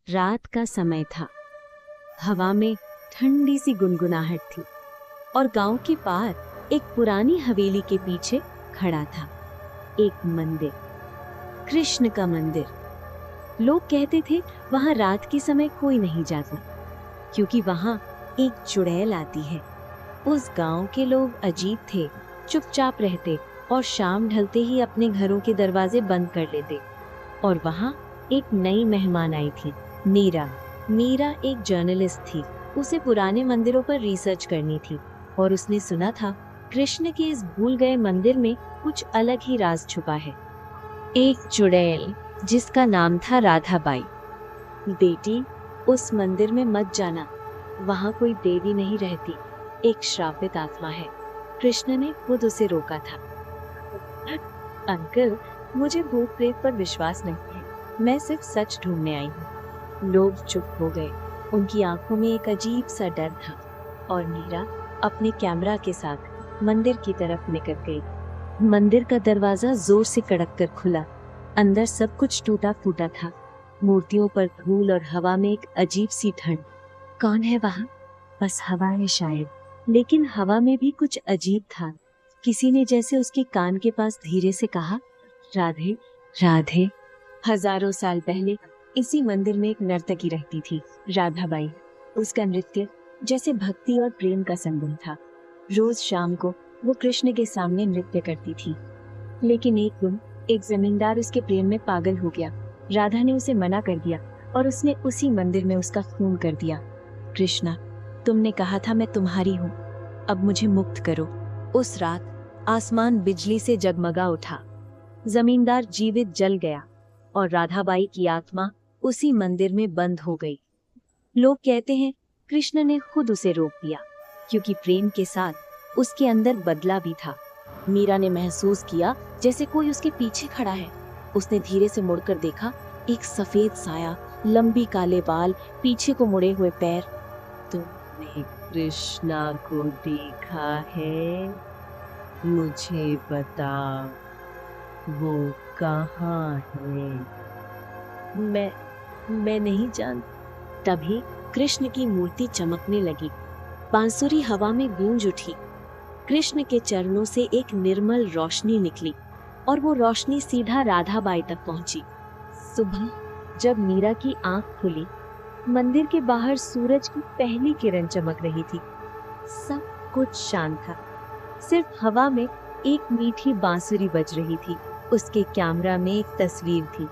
रात का समय था। हवा में ठंडी सी गुनगुनाहट थी और गांव के पार एक पुरानी हवेली के पीछे खड़ा था एक मंदिर, कृष्ण का मंदिर। लोग कहते थे वहां रात के समय कोई नहीं जाता, क्योंकि वहां एक चुड़ैल आती है। उस गांव के लोग अजीब थे, चुपचाप रहते और शाम ढलते ही अपने घरों के दरवाजे बंद कर लेते। और वहां एक नई मेहमान आई थी, मीरा। मीरा एक जर्नलिस्ट थी। उसे पुराने मंदिरों पर रिसर्च करनी थी और उसने सुना था कृष्ण के इस भूल गए मंदिर में कुछ अलग ही राज छुपा है। एक चुड़ैल जिसका नाम था राधाबाई। बेटी, उस मंदिर में मत जाना, वहां कोई देवी नहीं रहती, एक श्रापित आत्मा है। कृष्ण ने खुद उसे रोका था। अंकल, मुझे भूत प्रेत पर विश्वास नहीं है, मैं सिर्फ सच ढूंढने आई हूँ। लोग चुप हो गए। उनकी आंखों में एक अजीब सा डर था और मीरा अपने कैमरा के साथ मंदिर की तरफ निकल गई। मंदिर का दरवाजा जोर से कड़क कर खुला। अंदर सब कुछ टूटा फूटा था। मूर्तियों पर धूल और हवा में एक अजीब सी ठंड। कौन है वहां? बस हवा है शायद, लेकिन हवा में भी कुछ अजीब था। किसी ने जैसे उसके कान के पास धीरे से कहा, राधे राधे। हजारों साल पहले इसी मंदिर में एक नर्तकी रहती थी, राधाबाई। उसका नृत्य जैसे भक्ति और प्रेम का संगम था। रोज शाम को वो कृष्ण के सामने नृत्य करती थी। लेकिन एक दिन एक जमींदार उसके प्रेम में पागल हो गया। राधा ने उसे मना कर दिया और उसने उसी मंदिर में उसका खून कर दिया। कृष्णा, तुमने कहा था मैं तुम्हारी हूँ, अब मुझे मुक्त करो। उस रात आसमान बिजली से जगमगा उठा। जमींदार जीवित जल गया और राधाबाई की आत्मा उसी मंदिर में बंद हो गई। लोग कहते हैं कृष्ण ने खुद उसे रोक दिया, क्योंकि प्रेम के साथ उसके अंदर बदला भी था। मीरा ने महसूस किया जैसे कोई उसके पीछे खड़ा है। उसने धीरे से मुड़कर देखा, एक सफेद साया, लंबी काले बाल, पीछे को मुड़े हुए पैर। तुमने कृष्णा को देखा है? मुझे बता, वो कहाँ है? मैं नहीं जानती। तभी कृष्ण की मूर्ति चमकने लगी। बांसुरी हवा में गूंज उठी। कृष्ण के चरणों से एक निर्मल रोशनी निकली और वो रोशनी सीधा राधाबाई तक पहुंची। सुबह जब मीरा की आंख खुली, मंदिर के बाहर सूरज की पहली किरण चमक रही थी। सब कुछ शांत था। सिर्फ हवा में एक मीठी बांसुरी बज रही थी। उसके कैमरा में एक तस्वीर थी,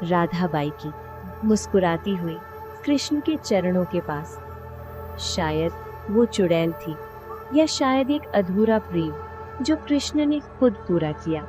राधाबाई की, मुस्कुराती हुई कृष्ण के चरणों के पास। शायद वो चुड़ैल थी, या शायद एक अधूरा प्रेम जो कृष्ण ने खुद पूरा किया।